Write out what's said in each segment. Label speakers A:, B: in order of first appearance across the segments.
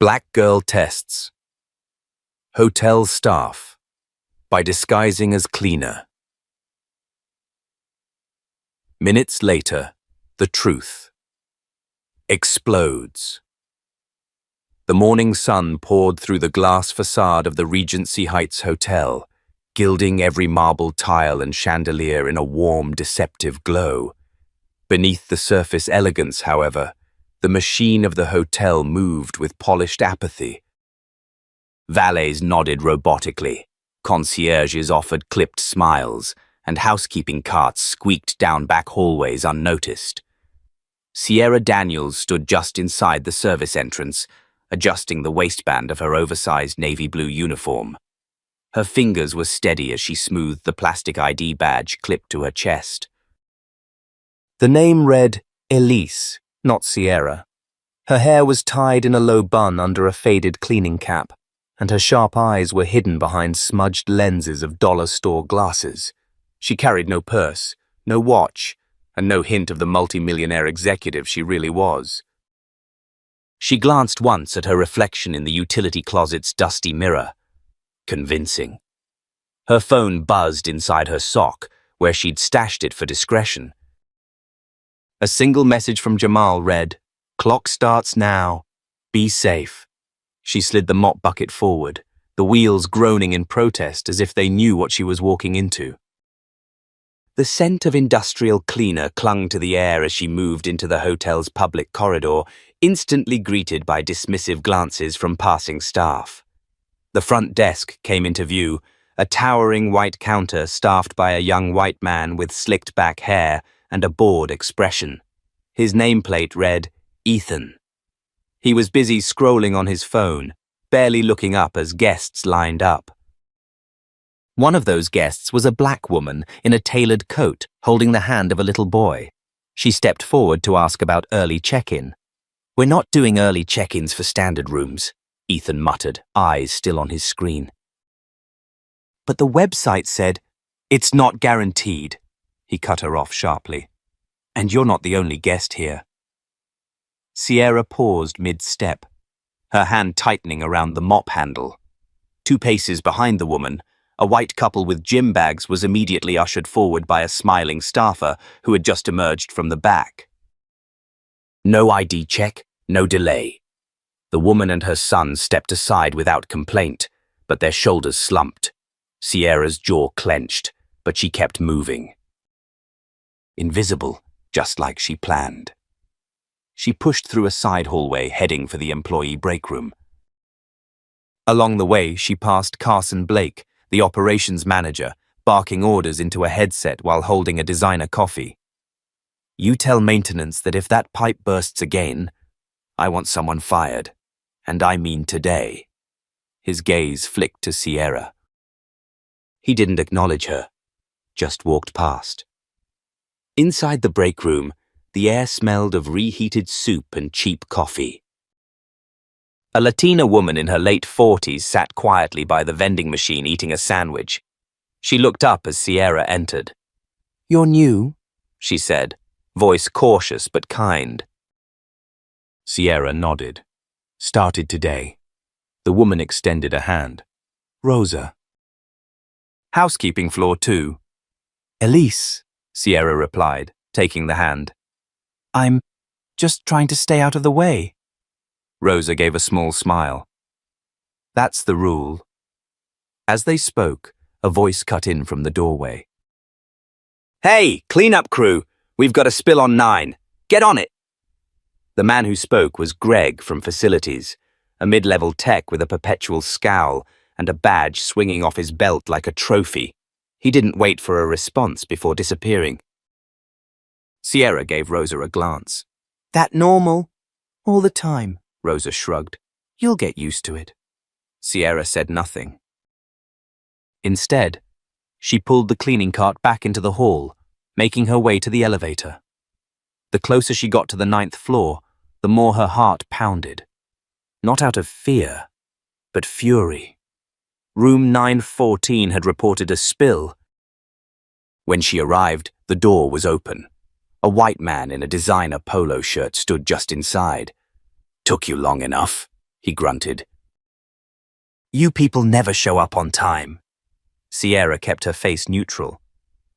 A: Black girl tests. Hotel staff. By disguising as cleaner. Minutes later, the truth explodes. The morning sun poured through the glass facade of the Regency Heights Hotel, gilding every marble tile and chandelier in a warm, deceptive glow. Beneath the surface elegance, however, the machine of the hotel moved with polished apathy. Valets nodded robotically, concierges offered clipped smiles, and housekeeping carts squeaked down back hallways unnoticed. Sierra Daniels stood just inside the service entrance, adjusting the waistband of her oversized navy blue uniform. Her fingers were steady as she smoothed the plastic ID badge clipped to her chest. The name read Elise, not Sierra. Her hair was tied in a low bun under a faded cleaning cap, and her sharp eyes were hidden behind smudged lenses of dollar store glasses. She carried no purse, no watch, and no hint of the multimillionaire executive she really was. She glanced once at her reflection in the utility closet's dusty mirror. Convincing. Her phone buzzed inside her sock, where she'd stashed it for discretion. A single message from Jamal read, "Clock starts now. Be safe." She slid the mop bucket forward, the wheels groaning in protest as if they knew what she was walking into. The scent of industrial cleaner clung to the air as she moved into the hotel's public corridor, instantly greeted by dismissive glances from passing staff. The front desk came into view, a towering white counter staffed by a young white man with slicked back hair and a bored expression. His nameplate read, Ethan. He was busy scrolling on his phone, barely looking up as guests lined up. One of those guests was a black woman in a tailored coat, holding the hand of a little boy. She stepped forward to ask about early check-in. "We're not doing early check-ins for standard rooms," Ethan muttered, eyes still on his screen. "But the website said, it's not guaranteed," he cut her off sharply. "And you're not the only guest here." Sierra paused mid-step, her hand tightening around the mop handle. 2 paces behind the woman, a white couple with gym bags was immediately ushered forward by a smiling staffer who had just emerged from the back. No ID check, no delay. The woman and her son stepped aside without complaint, but their shoulders slumped. Sierra's jaw clenched, but she kept moving. Invisible, just like she planned. She pushed through a side hallway heading for the employee break room. Along the way, she passed Carson Blake, the operations manager, barking orders into a headset while holding a designer coffee. "You tell maintenance that if that pipe bursts again, I want someone fired. And I mean today." His gaze flicked to Sierra. He didn't acknowledge her, just walked past. Inside the break room, the air smelled of reheated soup and cheap coffee. A Latina woman in her late 40s sat quietly by the vending machine eating a sandwich. She looked up as Sierra entered. "You're new," she said, voice cautious but kind. Sierra nodded. "Started today." The woman extended a hand. "Rosa." "Housekeeping floor 2. "Elise," Sierra replied, taking the hand. "I'm just trying to stay out of the way." Rosa gave a small smile. "That's the rule." As they spoke, a voice cut in from the doorway. "Hey, cleanup crew, we've got a spill on 9. Get on it." The man who spoke was Greg from facilities, a mid-level tech with a perpetual scowl and a badge swinging off his belt like a trophy. He didn't wait for a response before disappearing. Sierra gave Rosa a glance. "That normal?" "All the time," Rosa shrugged. "You'll get used to it." Sierra said nothing. Instead, she pulled the cleaning cart back into the hall, making her way to the elevator. The closer she got to the 9th floor, the more her heart pounded. Not out of fear, but fury. Room 914 had reported a spill. When she arrived, the door was open. A white man in a designer polo shirt stood just inside. "Took you long enough," he grunted. You people never show up on time. Sierra kept her face neutral.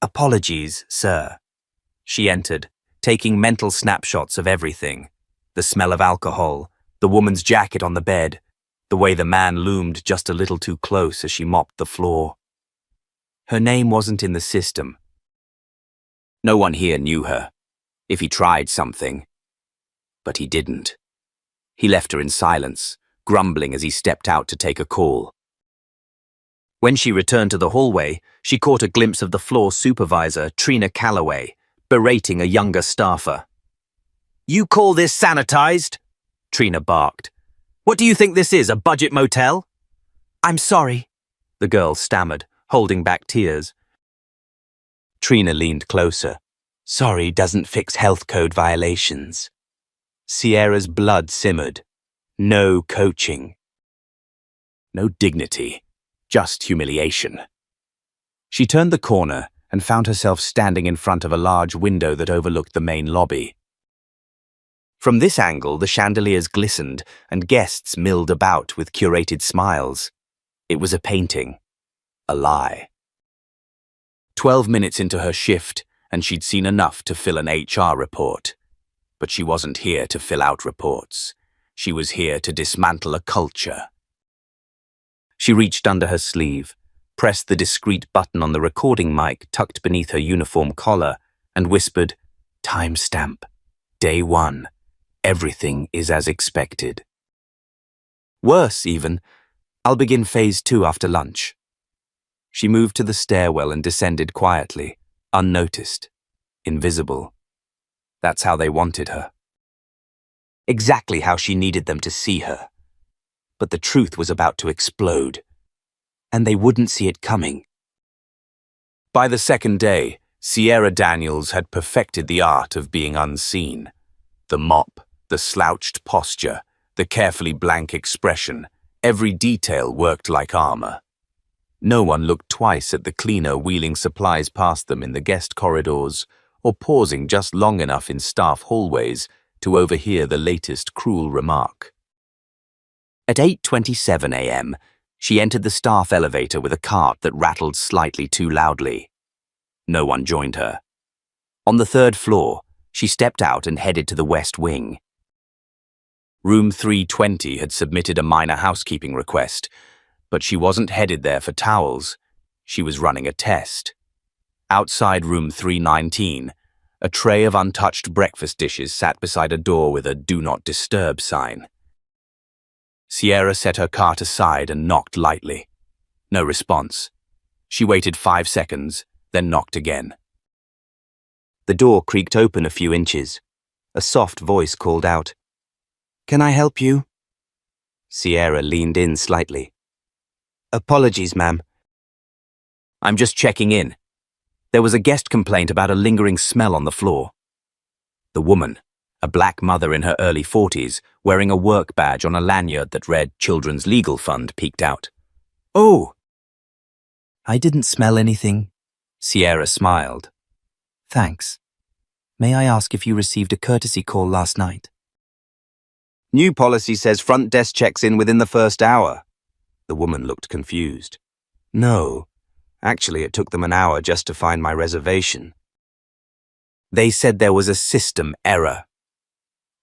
A: Apologies, sir. She entered, taking mental snapshots of everything. The smell of alcohol, the woman's jacket on the bed, the way the man loomed just a little too close as she mopped the floor. Her name wasn't in the system. No one here knew her, if he tried something. But he didn't. He left her in silence, grumbling as he stepped out to take a call. When she returned to the hallway, she caught a glimpse of the floor supervisor, Trina Calloway, berating a younger staffer. You call this sanitized? Trina barked. What do you think this is, a budget motel? I'm sorry, the girl stammered, holding back tears. Trina leaned closer. Sorry doesn't fix health code violations. Sierra's blood simmered. No coaching. No dignity. Just humiliation. She turned the corner and found herself standing in front of a large window that overlooked the main lobby. From this angle, the chandeliers glistened and guests milled about with curated smiles. It was a painting. A lie. 12 minutes into her shift, and she'd seen enough to fill an HR report. But she wasn't here to fill out reports. She was here to dismantle a culture. She reached under her sleeve, pressed the discreet button on the recording mic tucked beneath her uniform collar, and whispered, Timestamp. Day 1. Everything is as expected. Worse, even. I'll begin phase 2 after lunch. She moved to the stairwell and descended quietly, unnoticed, invisible. That's how they wanted her. Exactly how she needed them to see her. But the truth was about to explode, and they wouldn't see it coming. By the second day, Sierra Daniels had perfected the art of being unseen. The mop, the slouched posture, the carefully blank expression, every detail worked like armor. No one looked twice at the cleaner wheeling supplies past them in the guest corridors or pausing just long enough in staff hallways to overhear the latest cruel remark. At 8:27 a.m., she entered the staff elevator with a cart that rattled slightly too loudly. No one joined her. On the 3rd floor, she stepped out and headed to the West Wing. Room 320 had submitted a minor housekeeping request, but she wasn't headed there for towels. She was running a test. Outside room 319, a tray of untouched breakfast dishes sat beside a door with a Do Not Disturb sign. Sierra set her cart aside and knocked lightly. No response. She waited 5 seconds, then knocked again. The door creaked open a few inches. A soft voice called out, Can I help you? Sierra leaned in slightly. Apologies, ma'am. I'm just checking in. There was a guest complaint about a lingering smell on the floor. The woman, a black mother in her early 40s, wearing a work badge on a lanyard that read Children's Legal Fund, peeked out. Oh! I didn't smell anything. Sierra smiled. Thanks. May I ask if you received a courtesy call last night? New policy says front desk checks in within the first hour. The woman looked confused. No. Actually, it took them an hour just to find my reservation. They said there was a system error.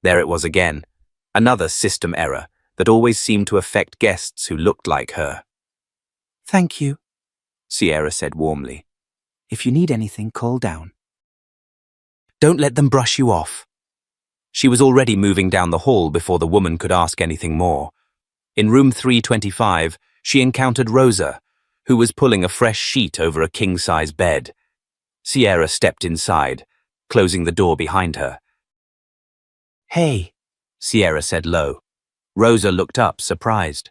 A: There it was again. Another system error that always seemed to affect guests who looked like her. Thank you, Sierra said warmly. If you need anything, call down. Don't let them brush you off. She was already moving down the hall before the woman could ask anything more. In room 325, she encountered Rosa, who was pulling a fresh sheet over a king-size bed. Sierra stepped inside, closing the door behind her. Hey, Sierra said low. Rosa looked up, surprised.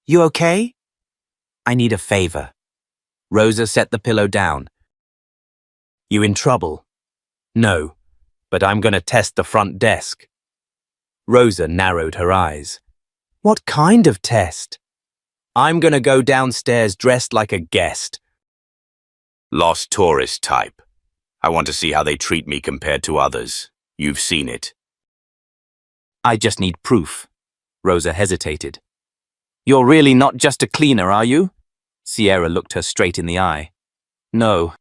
A: You okay? I need a favor. Rosa set the pillow down. You in trouble? No, but I'm going to test the front desk. Rosa narrowed her eyes. What kind of test? I'm going to go downstairs dressed like a guest. Lost tourist type. I want to see how they treat me compared to others. You've seen it. I just need proof. Rosa hesitated. "You're really not just a cleaner, are you?" Sierra looked her straight in the eye. "No."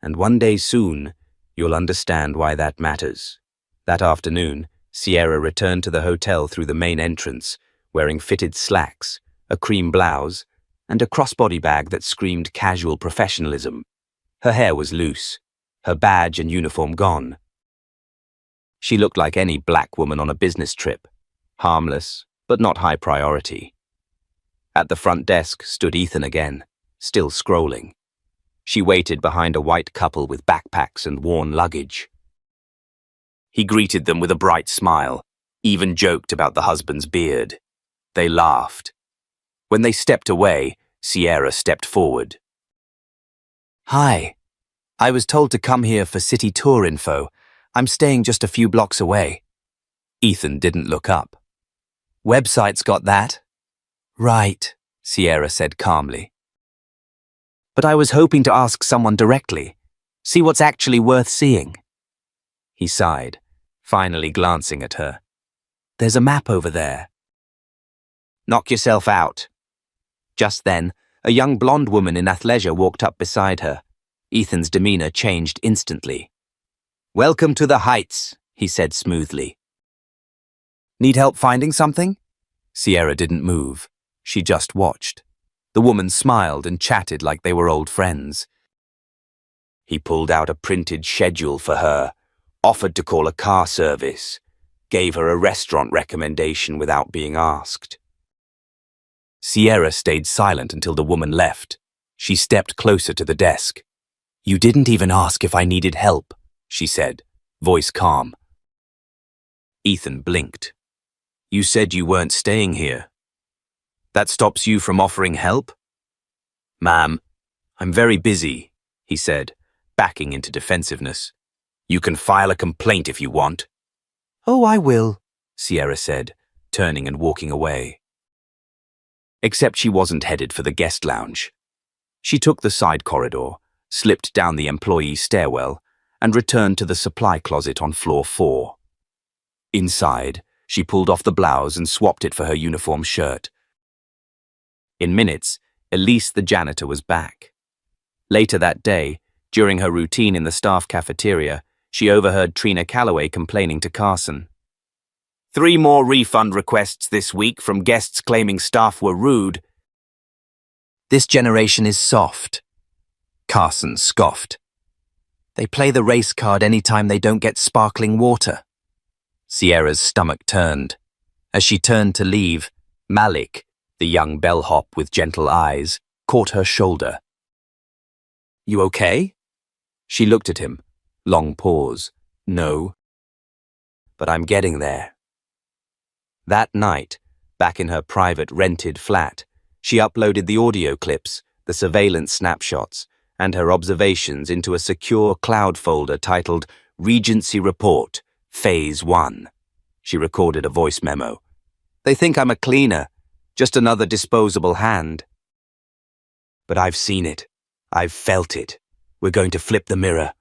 A: "And one day soon, you'll understand why that matters." That afternoon, Sierra returned to the hotel through the main entrance, wearing fitted slacks, a cream blouse, and a crossbody bag that screamed casual professionalism. Her hair was loose, her badge and uniform gone. She looked like any black woman on a business trip, harmless, but not high priority. At the front desk stood Ethan again, still scrolling. She waited behind a white couple with backpacks and worn luggage. He greeted them with a bright smile, even joked about the husband's beard. They laughed. When they stepped away, Sierra stepped forward. "Hi. I was told to come here for city tour info. I'm staying just a few blocks away." Ethan didn't look up. "Website's got that?" "Right," Sierra said calmly. "But I was hoping to ask someone directly. See what's actually worth seeing." He sighed, finally glancing at her. "There's a map over there." "Knock yourself out." Just then, a young blonde woman in athleisure walked up beside her. Ethan's demeanor changed instantly. "Welcome to the Heights," he said smoothly. "Need help finding something?" Sierra didn't move. She just watched. The woman smiled and chatted like they were old friends. He pulled out a printed schedule for her, offered to call a car service, gave her a restaurant recommendation without being asked. Sierra stayed silent until the woman left. She stepped closer to the desk. "You didn't even ask if I needed help," she said, voice calm. Ethan blinked. "You said you weren't staying here. That stops you from offering help?" "Ma'am, I'm very busy," he said, backing into defensiveness. "You can file a complaint if you want." "Oh, I will," Sierra said, turning and walking away. Except she wasn't headed for the guest lounge. She took the side corridor, slipped down the employee stairwell, and returned to the supply closet on floor 4. Inside, she pulled off the blouse and swapped it for her uniform shirt. In minutes, Elise the janitor was back. Later that day, during her routine in the staff cafeteria, she overheard Trina Calloway complaining to Carson. 3 more refund requests this week from guests claiming staff were rude. This generation is soft. Carson scoffed. They play the race card anytime they don't get sparkling water. Sierra's stomach turned. As she turned to leave, Malik, the young bellhop with gentle eyes, caught her shoulder. "You okay?" She looked at him. Long pause. "No. But I'm getting there." That night, back in her private rented flat, she uploaded the audio clips, the surveillance snapshots, and her observations into a secure cloud folder titled Regency Report, Phase 1. She recorded a voice memo. "They think I'm a cleaner, just another disposable hand. But I've seen it. I've felt it. We're going to flip the mirror.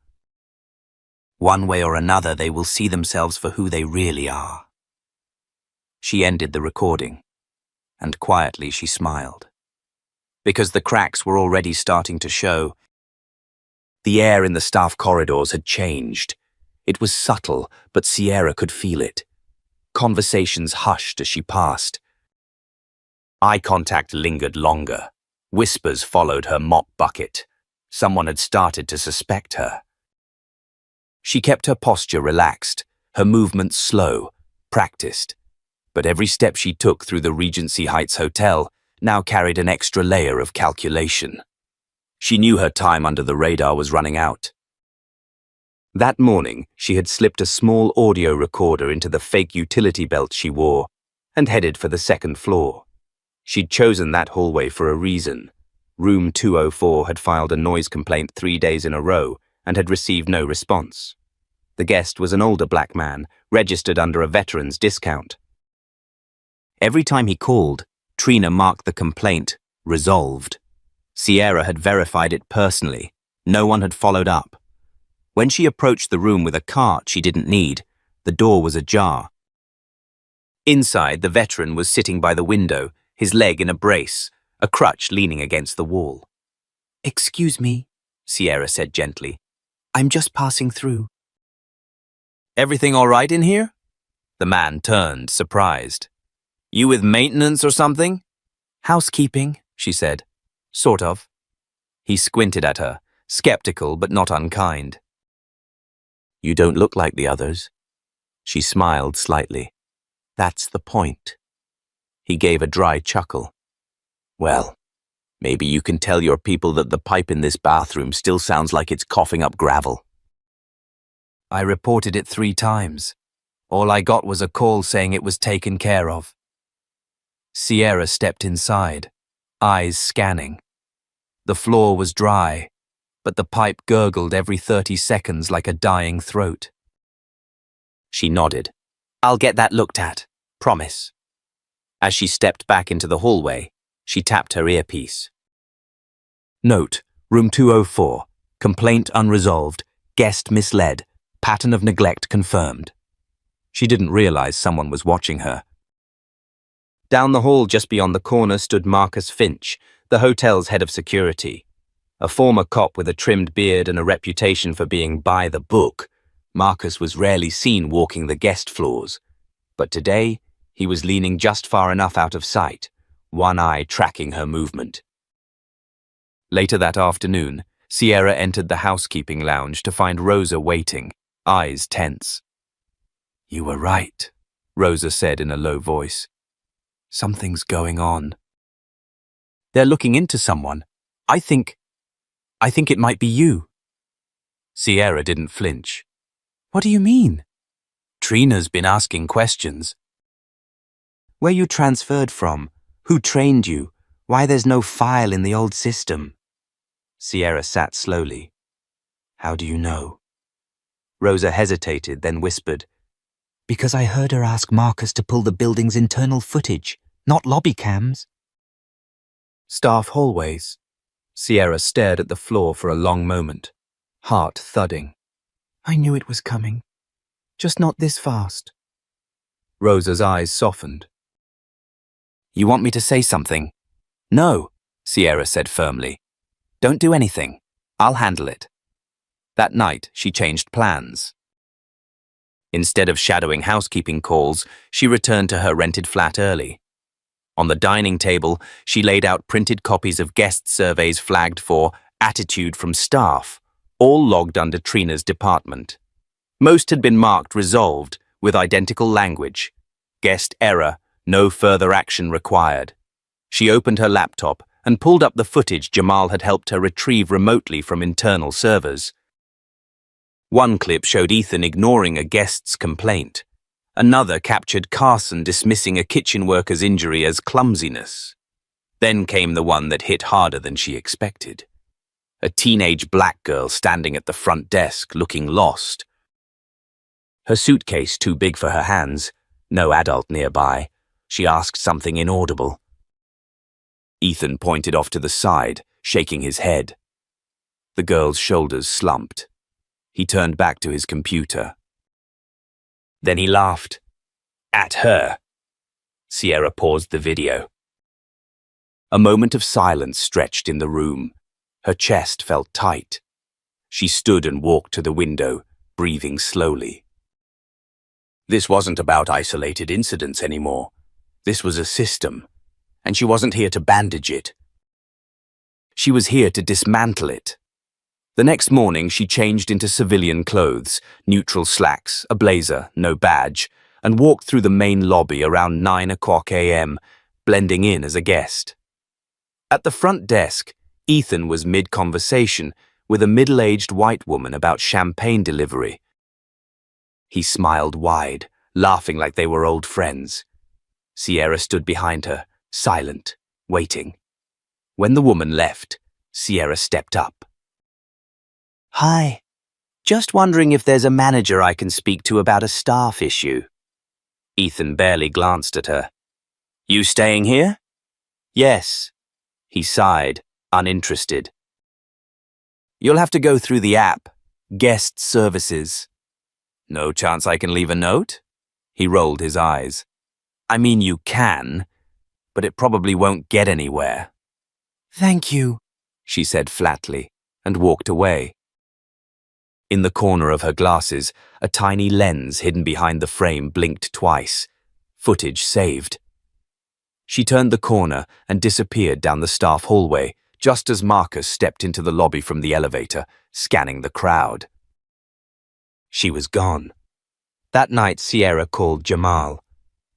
A: One way or another, they will see themselves for who they really are." She ended the recording, and quietly she smiled. Because the cracks were already starting to show. The air in the staff corridors had changed. It was subtle, but Sierra could feel it. Conversations hushed as she passed. Eye contact lingered longer. Whispers followed her mop bucket. Someone had started to suspect her. She kept her posture relaxed, her movements slow, practiced. But every step she took through the Regency Heights Hotel now carried an extra layer of calculation. She knew her time under the radar was running out. That morning, she had slipped a small audio recorder into the fake utility belt she wore and headed for the 2nd floor. She'd chosen that hallway for a reason. Room 204 had filed a noise complaint 3 days in a row and had received no response. The guest was an older black man, registered under a veteran's discount. Every time he called, Trina marked the complaint resolved. Sierra had verified it personally. No one had followed up. When she approached the room with a cart she didn't need, the door was ajar. Inside, the veteran was sitting by the window, his leg in a brace, a crutch leaning against the wall. "Excuse me," Sierra said gently. "I'm just passing through." "Everything all right in here?" The man turned, surprised. "You with maintenance or something?" "Housekeeping," she said. "Sort of." He squinted at her, skeptical but not unkind. "You don't look like the others." She smiled slightly. "That's the point." He gave a dry chuckle. "Well, maybe you can tell your people that the pipe in this bathroom still sounds like it's coughing up gravel." "I reported it 3 times. All I got was a call saying it was taken care of." Sierra stepped inside, eyes scanning. The floor was dry, but the pipe gurgled every 30 seconds like a dying throat. She nodded. "I'll get that looked at. Promise." As she stepped back into the hallway, she tapped her earpiece. "Note, room 204. Complaint unresolved. Guest misled. Pattern of neglect confirmed." She didn't realize someone was watching her. Down the hall just beyond the corner stood Marcus Finch, the hotel's head of security. A former cop with a trimmed beard and a reputation for being by the book, Marcus was rarely seen walking the guest floors. But today, he was leaning just far enough out of sight, one eye tracking her movement. Later that afternoon, Sierra entered the housekeeping lounge to find Rosa waiting, eyes tense. "You were right," Rosa said in a low voice. "Something's going on." "They're looking into someone. I think it might be you." Sierra didn't flinch. "What do you mean?" "Trina's been asking questions. Where you transferred from? Who trained you? Why there's no file in the old system?" Sierra sat slowly. "How do you know?" Rosa hesitated, then whispered, "Because I heard her ask Marcus to pull the building's internal footage, not lobby cams." "Staff hallways." Sierra stared at the floor for a long moment, heart thudding. "I knew it was coming. Just not this fast." Rosa's eyes softened. "You want me to say something?" "No," Sierra said firmly. "Don't do anything. I'll handle it." That night, she changed plans. Instead of shadowing housekeeping calls, she returned to her rented flat early. On the dining table, she laid out printed copies of guest surveys flagged for attitude from staff, all logged under Trina's department. Most had been marked resolved with identical language. Guest error, no further action required. She opened her laptop and pulled up the footage Jamal had helped her retrieve remotely from internal servers. One clip showed Ethan ignoring a guest's complaint. Another captured Carson dismissing a kitchen worker's injury as clumsiness. Then came the one that hit harder than she expected. A teenage black girl standing at the front desk, looking lost. Her suitcase too big for her hands, no adult nearby. She asked something inaudible. Ethan pointed off to the side, shaking his head. The girl's shoulders slumped. He turned back to his computer. Then he laughed. At her. Sierra paused the video. A moment of silence stretched in the room. Her chest felt tight. She stood and walked to the window, breathing slowly. This wasn't about isolated incidents anymore. This was a system, and she wasn't here to bandage it. She was here to dismantle it. The next morning, she changed into civilian clothes, neutral slacks, a blazer, no badge, and walked through the main lobby around 9:00 a.m., blending in as a guest. At the front desk, Ethan was mid-conversation with a middle-aged white woman about champagne delivery. He smiled wide, laughing like they were old friends. Sierra stood behind her, silent, waiting. When the woman left, Sierra stepped up. "Hi. Just wondering if there's a manager I can speak to about a staff issue." Ethan barely glanced at her. "You staying here?" "Yes." He sighed, uninterested. "You'll have to go through the app. Guest services." "No chance I can leave a note?" He rolled his eyes. I mean, you can, but it probably won't get anywhere.
B: Thank you,
A: she said flatly, and walked away. In the corner of her glasses, a tiny lens hidden behind the frame blinked twice. Footage saved. She turned the corner and disappeared down the staff hallway, just as Marcus stepped into the lobby from the elevator, scanning the crowd. She was gone. That night, Sierra called Jamal.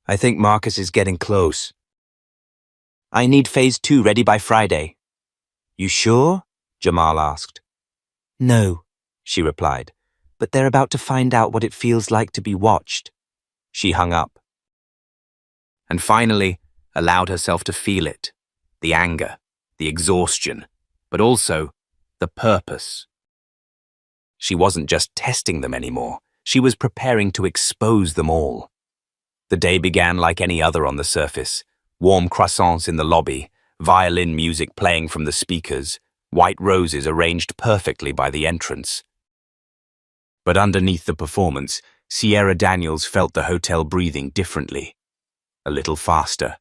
A: I think Marcus is getting close. I need phase 2 ready by Friday. You sure? Jamal asked. No, she replied, but they're about to find out what it feels like to be watched. She hung up. And finally, allowed herself to feel it. The anger, the exhaustion, but also the purpose. She wasn't just testing them anymore. She was preparing to expose them all. The day began like any other on the surface. Warm croissants in the lobby, violin music playing from the speakers, white roses arranged perfectly by the entrance. But underneath the performance, Sierra Daniels felt the hotel breathing differently. A little faster,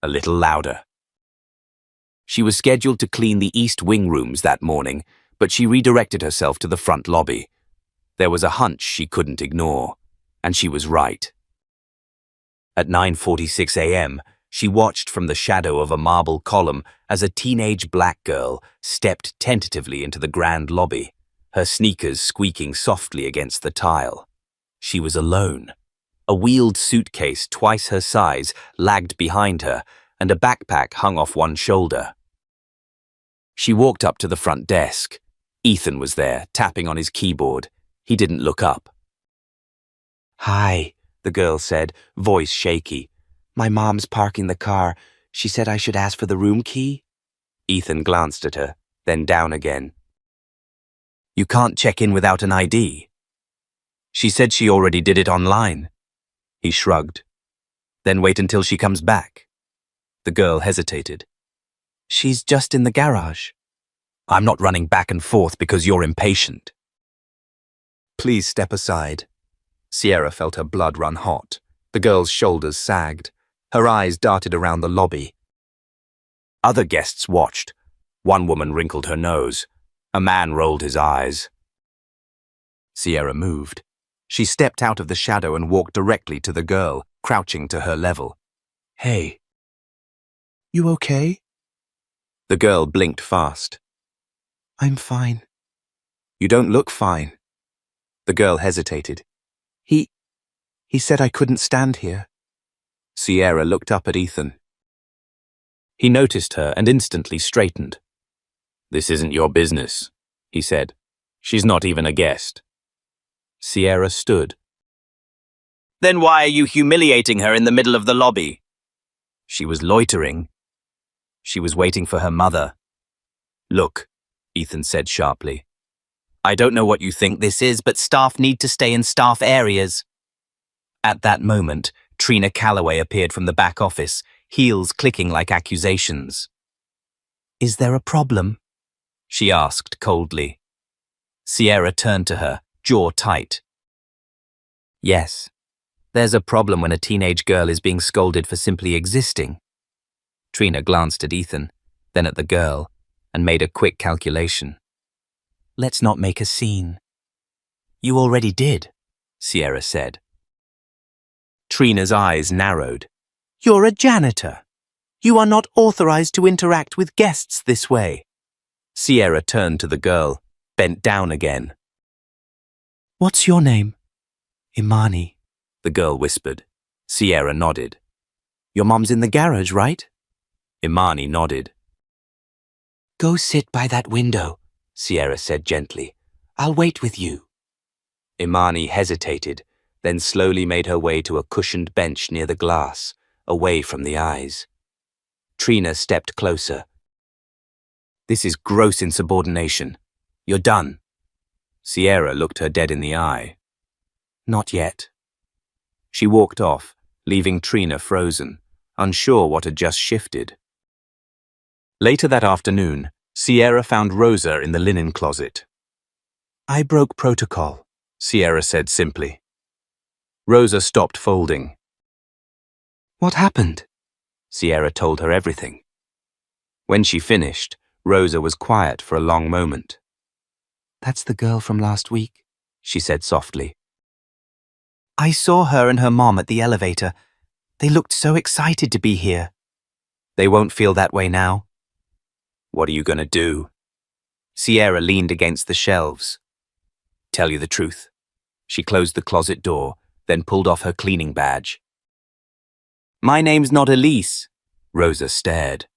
A: a little louder. She was scheduled to clean the East Wing rooms that morning, but she redirected herself to the front lobby. There was a hunch she couldn't ignore, and she was right. At 9:46 a.m., she watched from the shadow of a marble column as a teenage black girl stepped tentatively into the grand lobby, her sneakers squeaking softly against the tile. She was alone. A wheeled suitcase twice her size lagged behind her, and a backpack hung off one shoulder. She walked up to the front desk. Ethan was there, tapping on his keyboard. He didn't look up. Hi, the girl said, voice shaky. My mom's parking the car. She said I should ask for the room key. Ethan glanced at her, then down again. You can't check in without an ID. She said she already did it online. He shrugged. Then wait until she comes back. The girl hesitated. She's just in the garage. I'm not running back and forth because you're impatient. Please step aside. Sierra felt her blood run hot. The girl's shoulders sagged. Her eyes darted around the lobby. Other guests watched. One woman wrinkled her nose. A man rolled his eyes. Sierra moved. She stepped out of the shadow and walked directly to the girl, crouching to her level. Hey. You okay? The girl blinked fast. I'm fine. You don't look fine. The girl hesitated. He said I couldn't stand here. Sierra looked up at Ethan. He noticed her and instantly straightened. This isn't your business, he said. She's not even a guest. Sierra stood. Then why are you humiliating her in the middle of the lobby? She was loitering. She was waiting for her mother. Look, Ethan said sharply. I don't know what you think this is, but staff need to stay in staff areas. At that moment, Trina Calloway appeared from the back office, heels clicking like accusations. Is there a problem? She asked coldly. Sierra turned to her, jaw tight. Yes, there's a problem when a teenage girl is being scolded for simply existing. Trina glanced at Ethan, then at the girl, and made a quick calculation. Let's not make a scene. You already did, Sierra said. Trina's eyes narrowed. You're a janitor. You are not authorized to interact with guests this way. Sierra turned to the girl, bent down again. What's your name? Imani, the girl whispered. Sierra nodded. Your mom's in the garage, right? Imani nodded. Go sit by that window, Sierra said gently. I'll wait with you. Imani hesitated, then slowly made her way to a cushioned bench near the glass, away from the eyes. Trina stepped closer. This is gross insubordination. You're done. Sierra looked her dead in the eye. Not yet. She walked off, leaving Trina frozen, unsure what had just shifted. Later that afternoon, Sierra found Rosa in the linen closet. I broke protocol, Sierra said simply. Rosa stopped folding.
B: What happened?
A: Sierra told her everything. When she finished, Rosa was quiet for a long moment.
B: That's the girl from last week,
A: she said softly.
B: I saw her and her mom at the elevator. They looked so excited to be here.
A: They won't feel that way now. What are you going to do? Sierra leaned against the shelves. Tell you the truth. She closed the closet door, then pulled off her cleaning badge. My name's not Elise. Rosa stared.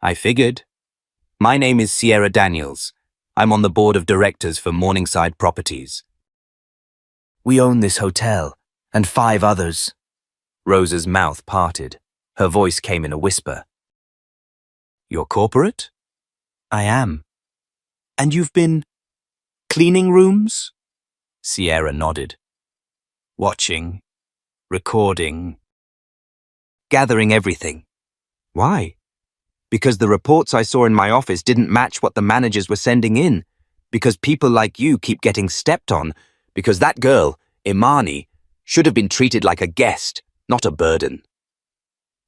A: I figured. My name is Sierra Daniels. I'm on the board of directors for Morningside Properties. We own this hotel, and 5 others. Rosa's mouth parted. Her voice came in a whisper. You're corporate? I am. And you've been cleaning rooms? Sierra nodded. Watching, recording, gathering everything. Why? Because the reports I saw in my office didn't match what the managers were sending in. Because people like you keep getting stepped on. Because that girl, Imani, should have been treated like a guest, not a burden.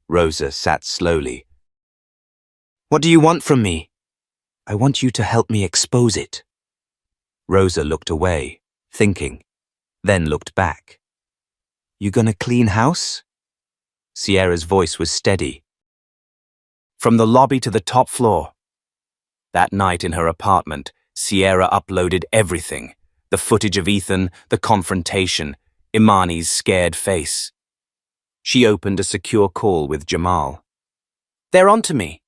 A: Rosa sat slowly. What do you want from me? I want you to help me expose it. Rosa looked away, thinking, then looked back. You gonna clean house? Sierra's voice was steady. From the lobby to the top floor. That night in her apartment, Sierra uploaded everything. The footage of Ethan, the confrontation, Imani's scared face. She opened a secure call with Jamal. They're onto me.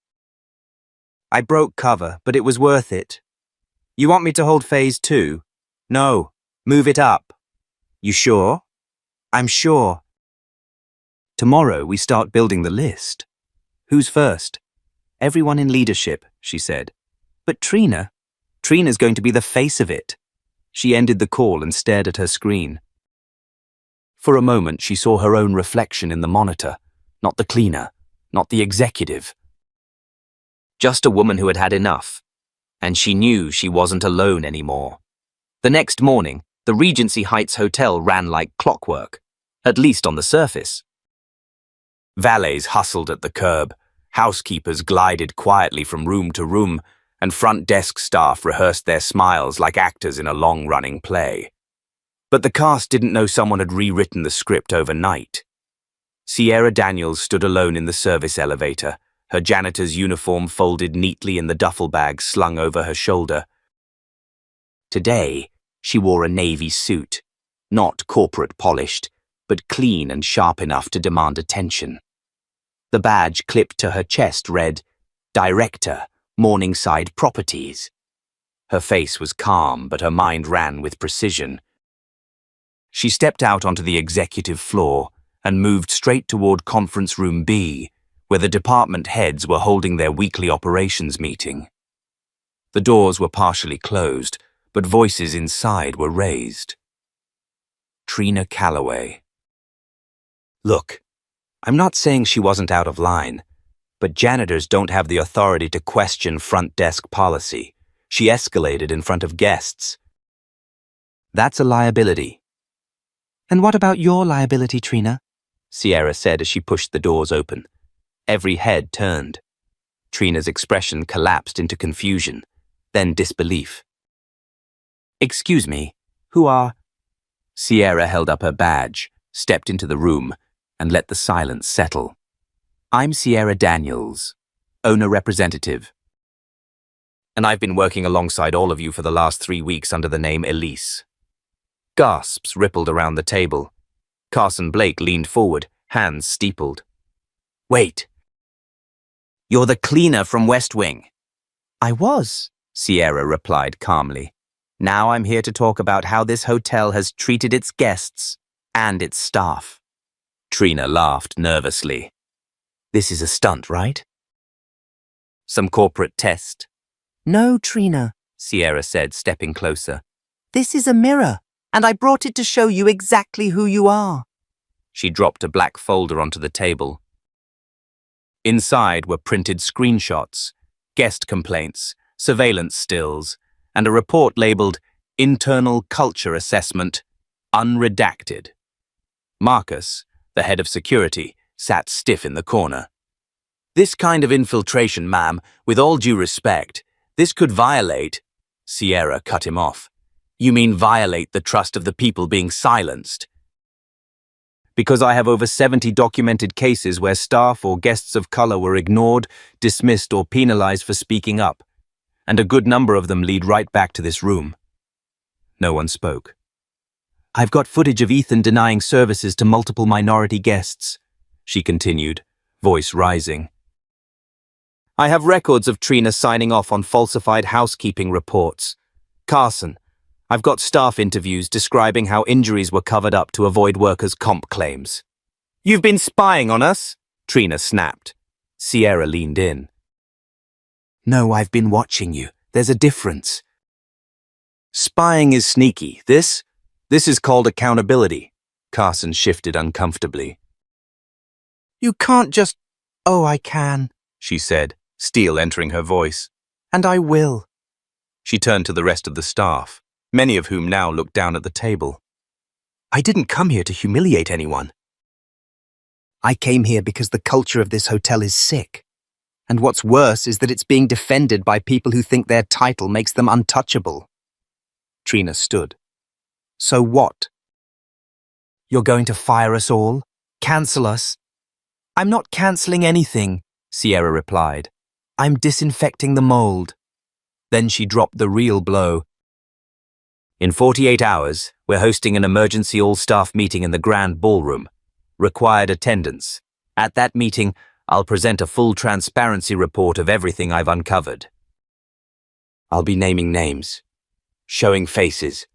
A: I broke cover, but it was worth it. You want me to hold phase 2? No, move it up. You sure? I'm sure. Tomorrow we start building the list. Who's first? Everyone in leadership, she said. But Trina's going to be the face of it. She ended the call and stared at her screen. For a moment she saw her own reflection in the monitor, not the cleaner, not the executive. Just a woman who had had enough. And she knew she wasn't alone anymore. The next morning, the Regency Heights Hotel ran like clockwork, at least on the surface. Valets hustled at the curb, housekeepers glided quietly from room to room, and front desk staff rehearsed their smiles like actors in a long-running play. But the cast didn't know someone had rewritten the script overnight. Sierra Daniels stood alone in the service elevator, her janitor's uniform folded neatly in the duffel bag slung over her shoulder. Today, she wore a navy suit, not corporate polished, but clean and sharp enough to demand attention. The badge clipped to her chest read, Director, Morningside Properties. Her face was calm, but her mind ran with precision. She stepped out onto the executive floor and moved straight toward Conference Room B, where the department heads were holding their weekly operations meeting. The doors were partially closed, but voices inside were raised. Trina Calloway. Look, I'm not saying she wasn't out of line, but janitors don't have the authority to question front desk policy. She escalated in front of guests. That's a liability.
B: And what about your liability, Trina?
A: Sierra said as she pushed the doors open. Every head turned. Trina's expression collapsed into confusion, then disbelief. Excuse me, who are... Sierra held up her badge, stepped into the room, and let the silence settle. I'm Sierra Daniels, owner representative. And I've been working alongside all of you for the last 3 weeks under the name Elise. Gasps rippled around the table. Carson Blake leaned forward, hands steepled. Wait. You're the cleaner from West Wing. I was, Sierra replied calmly. Now I'm here to talk about how this hotel has treated its guests and its staff. Trina laughed nervously. This is a stunt, right? Some corporate test?
B: No, Trina,
A: Sierra said, stepping closer.
B: this is a mirror, and I brought it to show you exactly who you are.
A: She dropped a black folder onto the table. Inside were printed screenshots, guest complaints, surveillance stills, and a report labeled Internal Culture Assessment, Unredacted. Marcus, the head of security, sat stiff in the corner. "This kind of infiltration, ma'am, with all due respect, this could violate—" Sierra cut him off. "You mean violate the trust of the people being silenced?" "Because I have over 70 documented cases where staff or guests of color were ignored, dismissed, or penalized for speaking up, and a good number of them lead right back to this room." No one spoke. "I've got footage of Ethan denying services to multiple minority guests," she continued, voice rising. "I have records of Trina signing off on falsified housekeeping reports. Carson, I've got staff interviews describing how injuries were covered up to avoid workers' comp claims." "You've been spying on us?" Trina snapped. Sierra leaned in. "No, I've been watching you. There's a difference." "Spying is sneaky. This is called accountability." Carson shifted uncomfortably. "You can't just—" "Oh, I can," she said, steel entering her voice. "And I will." She turned to the rest of the staff, many of whom now looked down at the table. "I didn't come here to humiliate anyone. I came here because the culture of this hotel is sick. And what's worse is that it's being defended by people who think their title makes them untouchable." Trina stood. "So what? You're going to fire us all? Cancel us?" "I'm not cancelling anything," Sierra replied. "I'm disinfecting the mold." Then she dropped the real blow. "In 48 hours, we're hosting an emergency all-staff meeting in the Grand Ballroom. Required attendance. At that meeting, I'll present a full transparency report of everything I've uncovered. I'll be naming names, showing faces,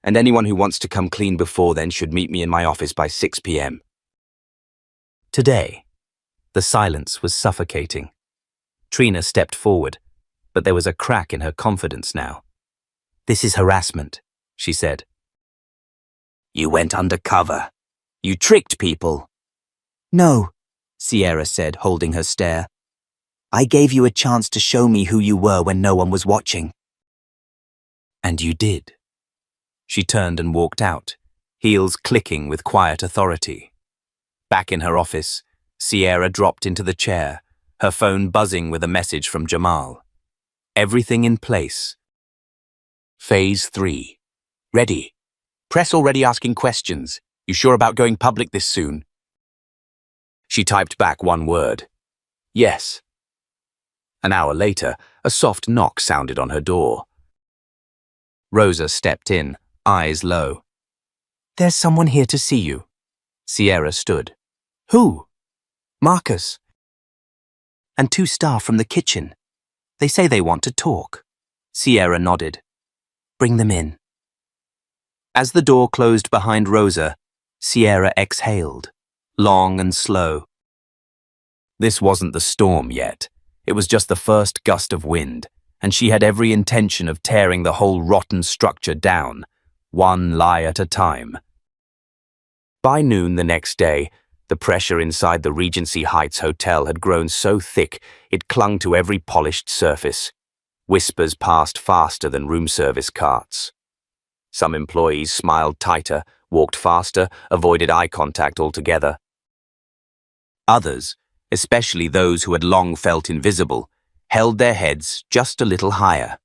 A: and anyone who wants to come clean before then should meet me in my office by 6 p.m. Today, the silence was suffocating. Trina stepped forward, but there was a crack in her confidence now. "This is harassment," she said. "You went undercover. You tricked people." "No," Sierra said, holding her stare. "I gave you a chance to show me who you were when no one was watching." "And you did." She turned and walked out, heels clicking with quiet authority. Back in her office, Sierra dropped into the chair, her phone buzzing with a message from Jamal. Everything in place. Phase 3. Ready. Press already asking questions. You sure about going public this soon? She typed back one word. Yes. An hour later, a soft knock sounded on her door. Rosa stepped in, eyes low. "There's someone here to see you." Sierra stood. "Who?" "Marcus. And 2 staff from the kitchen. They say they want to talk." Sierra nodded. "Bring them in." As the door closed behind Rosa, Sierra exhaled, long and slow. This wasn't the storm yet. It was just the first gust of wind, and she had every intention of tearing the whole rotten structure down, one lie at a time. By noon the next day, the pressure inside the Regency Heights Hotel had grown so thick it clung to every polished surface. Whispers passed faster than room service carts. Some employees smiled tighter, walked faster, avoided eye contact altogether. Others, especially those who had long felt invisible, held their heads just a little higher.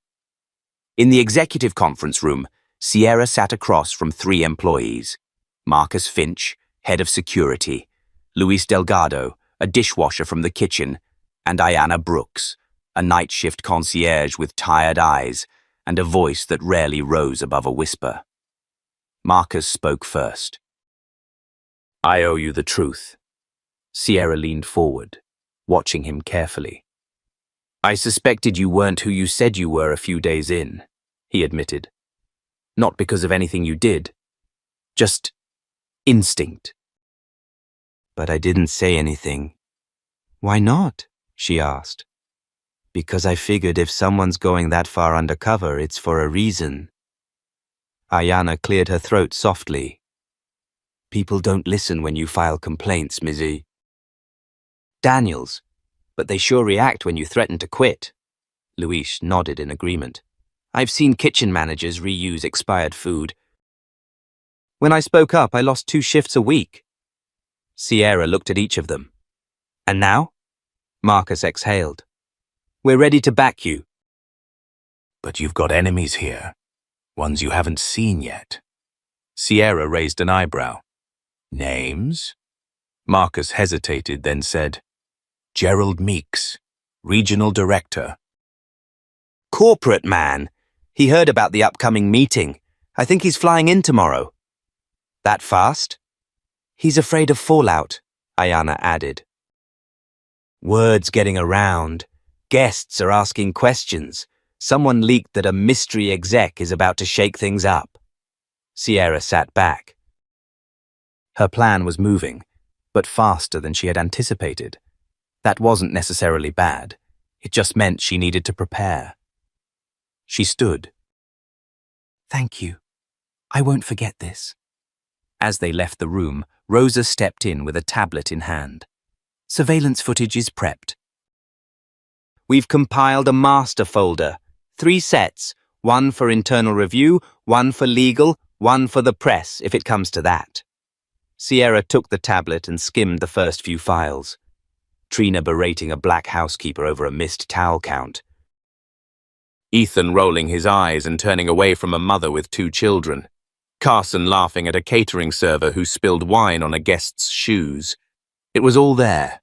A: In the executive conference room, Sierra sat across from 3 employees: Marcus Finch, head of security, Luis Delgado, a dishwasher from the kitchen, and Ayanna Brooks, a night shift concierge with tired eyes and a voice that rarely rose above a whisper. Marcus spoke first. "I owe you the truth." Sierra leaned forward, watching him carefully. "I suspected you weren't who you said you were a few days in," he admitted. "Not because of anything you did. Just instinct." "But I didn't say anything." "Why not?" she asked. "Because I figured if someone's going that far undercover, it's for a reason." Ayanna cleared her throat softly. "People don't listen when you file complaints, Mizzy." "Daniels, but they sure react when you threaten to quit." Luis nodded in agreement. "I've seen kitchen managers reuse expired food. When I spoke up, I lost 2 shifts a week." Sierra looked at each of them,
B: And now? Marcus exhaled. We're ready to back you.
A: But you've got enemies here, ones you haven't seen yet. Sierra raised an eyebrow. Names? Marcus hesitated, then said, Gerald Meeks, Regional Director.
B: Corporate man. He heard about the upcoming meeting. I think he's flying in tomorrow. That fast? He's afraid of fallout, Ayana added. Word's getting around. Guests are asking questions. Someone leaked that a mystery exec is about to shake things up. Sierra sat back. Her plan was moving, but faster than she had anticipated. That wasn't necessarily bad. It just meant she needed to prepare. She stood. Thank you. I won't forget this. As they left the room, Rosa stepped in with a tablet in hand. Surveillance footage is prepped. We've compiled a master folder. 3 sets, 1 for internal review, 1 for legal, 1 for the press, if it comes to that. Sierra took the tablet and skimmed the first few files. Trina berating a black housekeeper over a missed towel count. Ethan rolling his eyes and turning away from a mother with 2 children. Carson laughing at a catering server who spilled wine on a guest's shoes. It was all there.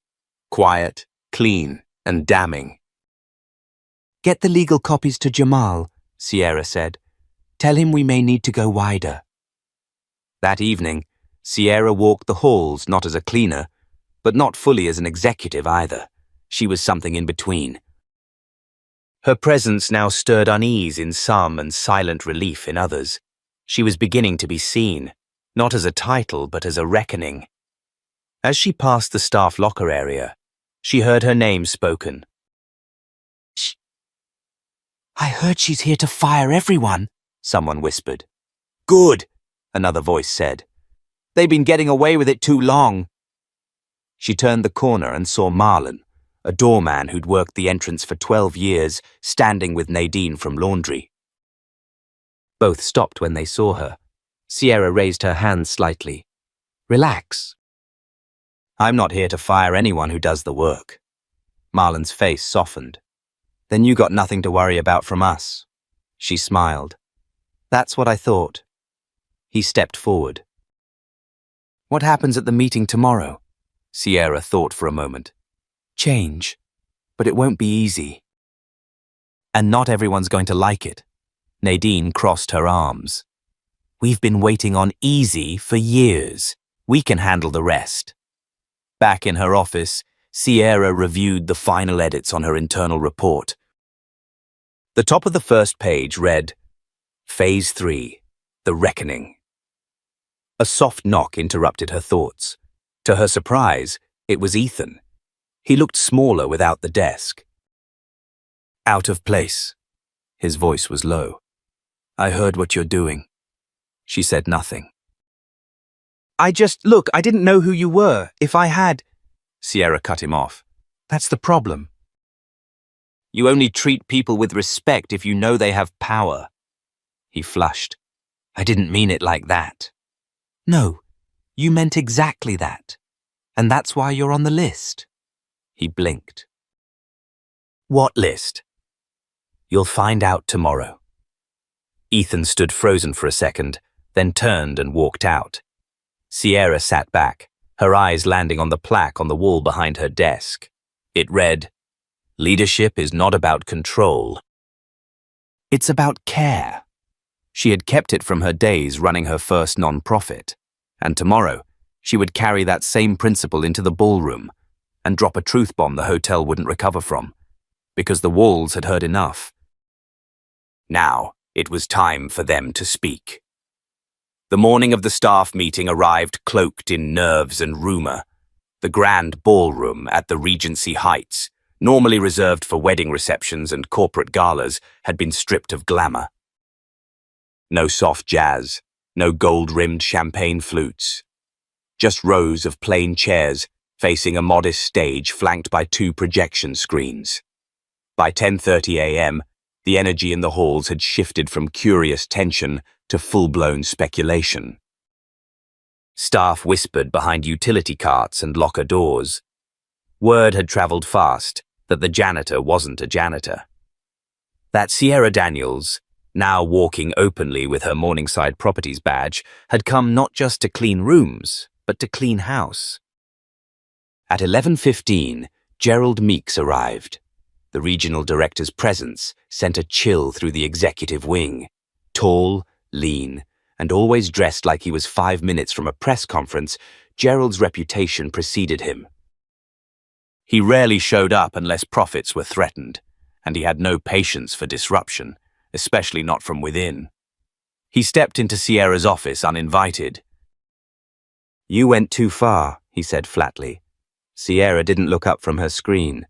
B: Quiet, clean, and damning. Get the legal copies to Jamal, Sierra said. Tell him we may need to go wider. That evening, Sierra walked the halls not as a cleaner, but not fully as an executive either. She was something in between. Her presence now stirred unease in some and silent relief in others. She was beginning to be seen, not as a title but as a reckoning. As she passed the staff locker area, she heard her name spoken. Shh. I heard she's here to fire everyone, someone whispered. Good, another voice said. They've been getting away with it too long. She turned the corner and saw Marlon, a doorman who'd worked the entrance for 12 years, standing with Nadine from laundry. Both stopped when they saw her. Sierra raised her hand slightly. Relax. I'm not here to fire anyone who does the work. Marlon's face softened. Then you got nothing to worry about from us. She smiled. That's what I thought. He stepped forward. What happens at the meeting tomorrow? Sierra thought for a moment. Change. But it won't be easy. And not everyone's going to like it. Nadine crossed her arms. We've been waiting on easy for years. We can handle the rest. Back in her office, Sierra reviewed the final edits on her internal report. The top of the first page read, Phase 3, The Reckoning. A soft knock interrupted her thoughts. To her surprise, it was Ethan. He looked smaller without the desk. Out of place. His voice was low. I heard what you're doing. She said nothing. Look, I didn't know who you were. If I had... Sierra cut him off. That's the problem. You only treat people with respect if you know they have power. He flushed. I didn't mean it like that. No, you meant exactly that. And that's why you're on the list. He blinked. What list? You'll find out tomorrow. Ethan stood frozen for a second, then turned and walked out. Sierra sat back, her eyes landing on the plaque on the wall behind her desk. It read, Leadership is not about control. It's about care. She had kept it from her days running her first non-profit, and tomorrow she would carry that same principle into the ballroom and drop a truth bomb the hotel wouldn't recover from, because the walls had heard enough. Now it was time for them to speak. The morning of the staff meeting arrived cloaked in nerves and rumor. The grand ballroom at the Regency Heights, normally reserved for wedding receptions and corporate galas, had been stripped of glamour. No soft jazz, no gold-rimmed champagne flutes. Just rows of plain chairs facing a modest stage flanked by 2 projection screens. By 10:30 a.m., the energy in the halls had shifted from curious tension to full-blown speculation. Staff whispered behind utility carts and locker doors.
A: Word had traveled fast that the janitor wasn't a janitor. That Sierra Daniels, now walking openly with her Morningside Properties badge, had come not just to clean rooms, but to clean house. At 11:15, Gerald Meeks arrived. The regional director's presence sent a chill through the executive wing. Tall, lean, and always dressed like he was 5 minutes from a press conference, Gerald's reputation preceded him. He rarely showed up unless profits were threatened, and he had no patience for disruption, especially not from within. He stepped into Sierra's office uninvited.
B: "You went too far," he said flatly. Sierra didn't look up from her screen.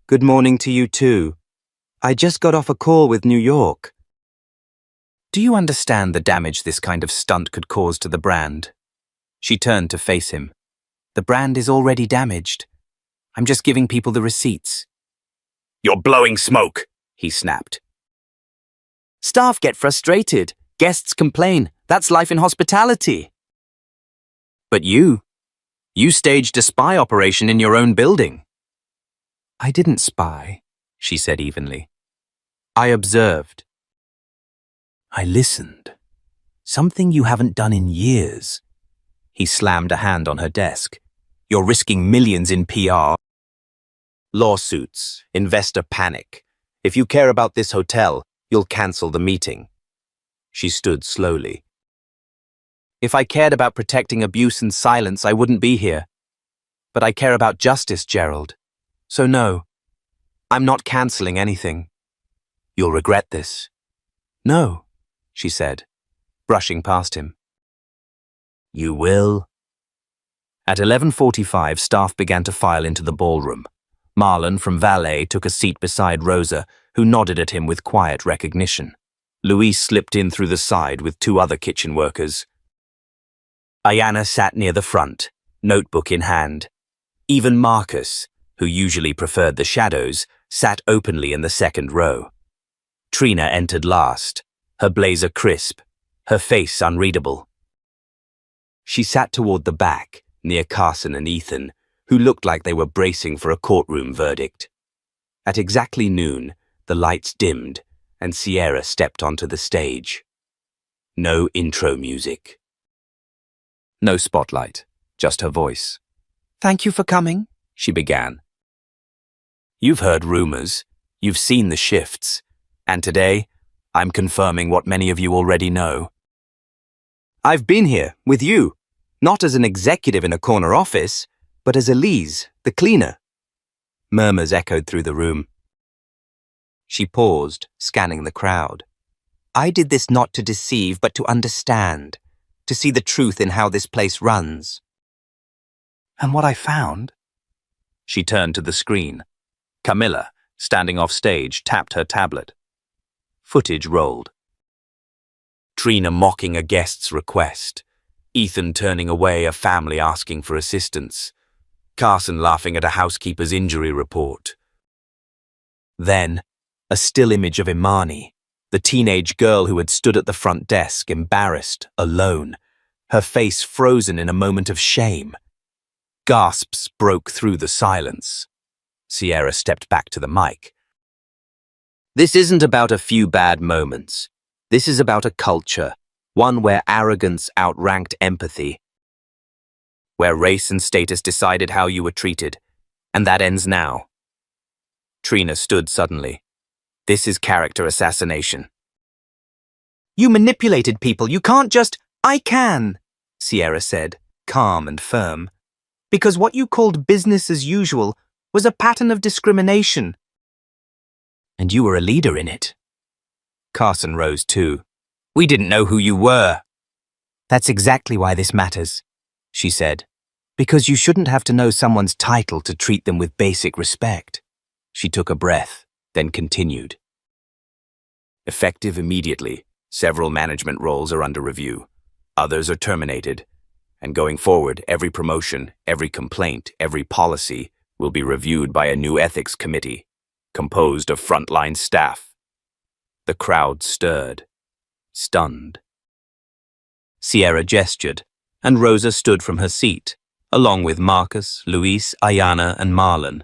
B: "Good morning to you too. I just got off a call with New York."
A: Do you understand the damage this kind of stunt could cause to the brand? She turned to face him. The brand is already damaged. I'm just giving people the receipts. You're blowing smoke, he snapped. Staff get frustrated. Guests complain. That's life in hospitality. But you staged a spy operation in your own building. I didn't spy, she said evenly. I observed. I listened. Something you haven't done in years. He slammed a hand on her desk. You're risking millions in PR. Lawsuits, investor panic. If you care about this hotel, you'll cancel the meeting. She stood slowly. If I cared about protecting abuse and silence, I wouldn't be here. But I care about justice, Gerald. So no, I'm not canceling anything. You'll regret this. No, she said, brushing past him. You will? At 11:45, staff began to file into the ballroom. Marlon from Valet took a seat beside Rosa, who nodded at him with quiet recognition. Luis slipped in through the side with 2 other kitchen workers. Ayanna sat near the front, notebook in hand. Even Marcus, who usually preferred the shadows, sat openly in the second row. Trina entered last, her blazer crisp, her face unreadable. She sat toward the back, near Carson and Ethan, who looked like they were bracing for a courtroom verdict. At exactly noon, the lights dimmed, and Sierra stepped onto the stage. No intro music. No spotlight, just her voice. Thank you for coming, she began. You've heard rumors, you've seen the shifts, and today, I'm confirming what many of you already know. I've been here, with you, not as an executive in a corner office, but as Elise, the cleaner. Murmurs echoed through the room. She paused, scanning the crowd. I did this not to deceive, but to understand, to see the truth in how this place runs. And what I found? She turned to the screen. Camilla, standing off stage, tapped her tablet. Footage rolled. Trina mocking a guest's request. Ethan turning away a family asking for assistance. Carson laughing at a housekeeper's injury report. Then, a still image of Imani, the teenage girl who had stood at the front desk, embarrassed, alone, her face frozen in a moment of shame. Gasps broke through the silence. Sierra stepped back to the mic. This isn't about a few bad moments. This is about a culture, one where arrogance outranked empathy, where race and status decided how you were treated, and that ends now. Trina stood suddenly. This is character assassination. You manipulated people, you can't just... I can, Sierra said, calm and firm, because what you called business as usual was a pattern of discrimination. And you were a leader in it. Carson rose too. We didn't know who you were. That's exactly why this matters, she said, because you shouldn't have to know someone's title to treat them with basic respect. She took a breath, then continued. Effective immediately, several management roles are under review. Others are terminated. And going forward, every promotion, every complaint, every policy will be reviewed by a new ethics committee, composed of frontline staff. The crowd stirred, stunned. Sierra gestured, and Rosa stood from her seat,
B: along with Marcus, Luis, Ayana, and Marlon.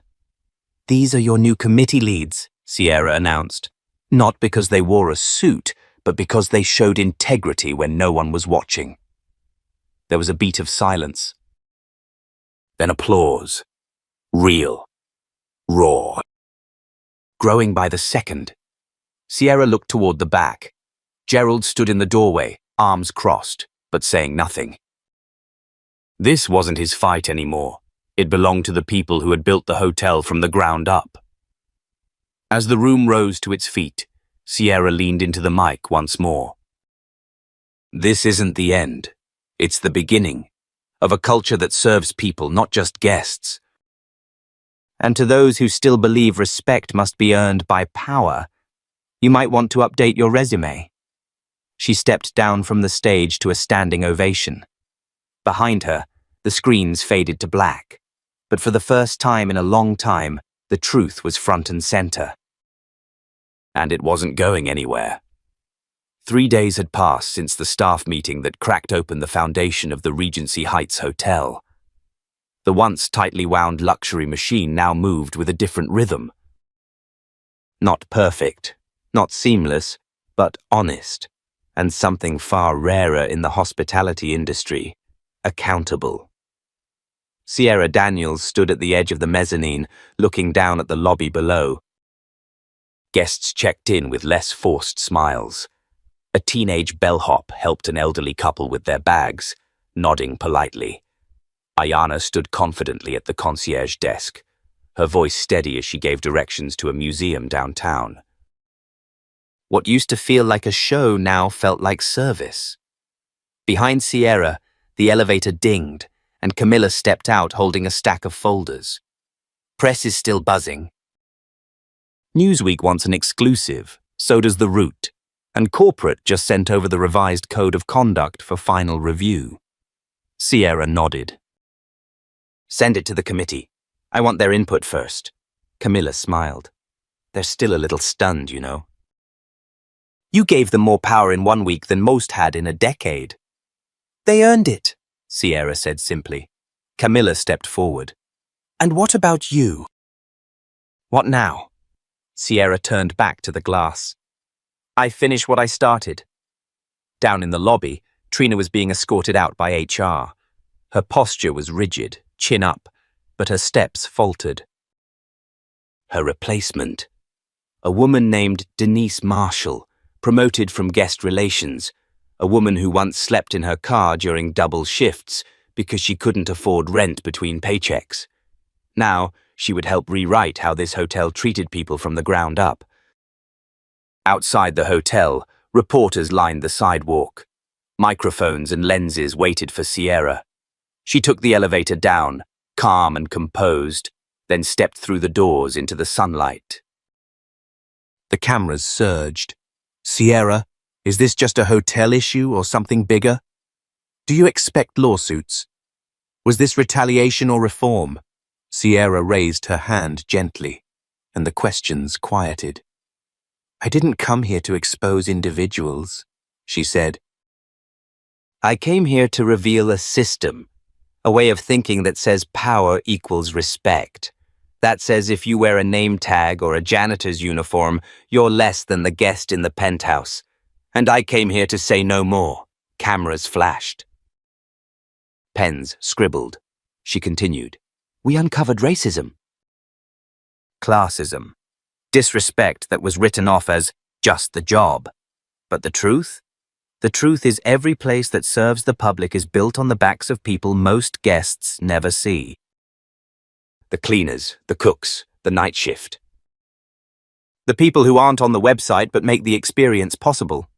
B: "These are your new committee leads," Sierra announced. Not because they wore a suit, but because they showed integrity when no one was watching. There was a beat of silence. Then applause. Real. Raw. Growing by the second. Sierra looked toward the back. Gerald stood in the doorway, arms crossed, but saying nothing. This wasn't his fight anymore. It belonged to the people who had built the hotel from the ground up. As the room rose to its feet, Sierra leaned into the mic once more. This isn't the end. It's the beginning of a culture that serves people, not just guests. And to those who still believe respect must be earned by power, you might want to update your resume. She stepped down from the stage to a standing ovation. Behind her, the screens faded to black. But for the first time in a long time, the truth was front and center. And it wasn't going anywhere. 3 days had passed since the staff meeting that cracked open the foundation of the Regency Heights Hotel. The once tightly wound luxury machine now moved with a different rhythm. Not perfect, not seamless, but honest, and something far rarer in the hospitality industry, accountable. Sierra Daniels stood at the edge of the mezzanine, looking down at the lobby below. Guests checked in with less forced smiles. A teenage bellhop helped an elderly couple with their bags, nodding politely. Ayana stood confidently at the concierge desk, her voice steady as she gave directions to a museum downtown. What used to feel like a show now felt like service. Behind Sierra, the elevator dinged, and Camilla stepped out holding a stack of folders. Press is still buzzing. Newsweek wants an exclusive, so does The Root, and corporate just sent over the revised code of conduct for final review. Sierra nodded. "Send it to the committee. I want their input first." Camilla smiled. "They're still a little stunned, you know." "You gave them more power in 1 week than most had in a decade." "They earned it," Sierra said simply. Camilla stepped forward. "And what about you?" "What now?" Sierra turned back to the glass. "I finished what I started." Down in the lobby, Trina was being escorted out by HR. Her posture was rigid, chin up, but her steps faltered. Her replacement. A woman named Denise Marshall, promoted from guest relations, a woman who once slept in her car during double shifts because she couldn't afford rent between paychecks. Now, she would help rewrite how this hotel treated people from the ground up. Outside the hotel, reporters lined the sidewalk. Microphones and lenses waited for Sierra. She took the elevator down, calm and composed, then stepped through the doors into the sunlight. The cameras surged. "Sierra, is this just a hotel issue or something bigger? Do you expect lawsuits? Was this retaliation or reform?" Sierra raised her hand gently, and the questions quieted. "I didn't come here to expose individuals," she said. "I came here to reveal a system, a way of thinking that says power equals respect. That says if you wear a name tag or a janitor's uniform, you're less than the guest in the penthouse. And I came here to say no more." Cameras flashed. Pens scribbled. She continued. "We uncovered racism. Classism. Disrespect that was written off as just the job. But the truth? The truth is every place that serves the public is built on the backs of people most guests never see. The cleaners, the cooks, the night shift. The people who aren't on the website but make the experience possible."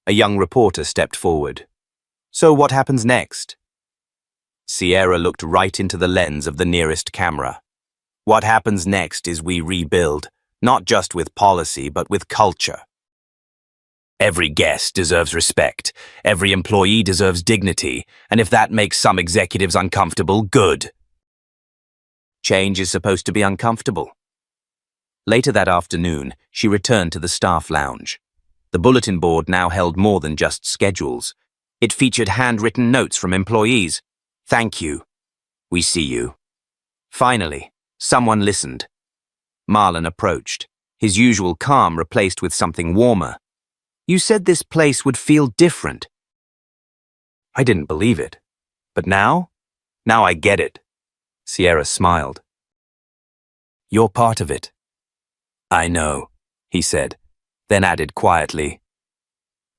B: A young reporter stepped forward. "So what happens next?" Sierra looked right into the lens of the nearest camera. "What happens next is we rebuild, not just with policy, but with culture. Every guest deserves respect. Every employee deserves dignity. And if that makes some executives uncomfortable, good. Change is supposed to be uncomfortable." Later that afternoon, she returned to the staff lounge. The bulletin board now held more than just schedules. It featured handwritten notes from employees. "Thank you. We see you. Finally, someone listened. Marlon approached, his usual calm replaced with something warmer. You said this place would feel different.
A: I didn't believe it. But now I get it. Sierra smiled. You're part of it. I know, he said, then added quietly.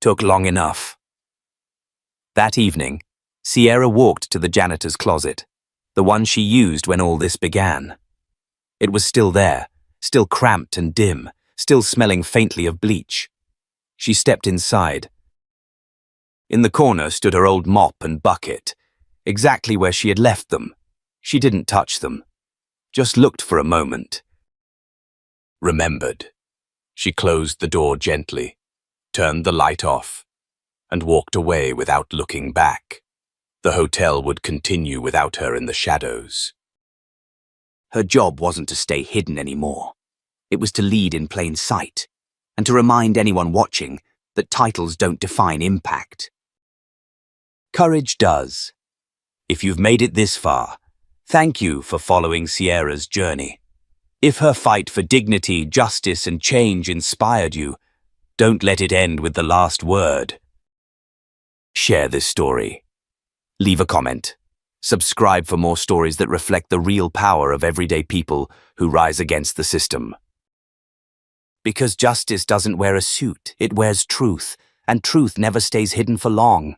A: Took long enough. That evening, Sierra walked to the janitor's closet, the one she used when all this began. It was still there, still cramped and dim, still smelling faintly of bleach. She stepped inside. In the corner stood her old mop and bucket, exactly where she had left them. She didn't touch them, just looked for a moment. Remembered. She closed the door gently, turned the light off, and walked away without looking back. The hotel would continue without her in the shadows.
B: Her job wasn't to stay hidden anymore. It was to lead in plain sight, and to remind anyone watching that titles don't define impact. Courage does. If you've made it this far, thank you for following Sierra's journey. If her fight for dignity, justice, and change inspired you, don't let it end with the last word. Share this story. Leave a comment. Subscribe for more stories that reflect the real power of everyday people who rise against the system. Because justice doesn't wear a suit, it wears truth, and truth never stays hidden for long.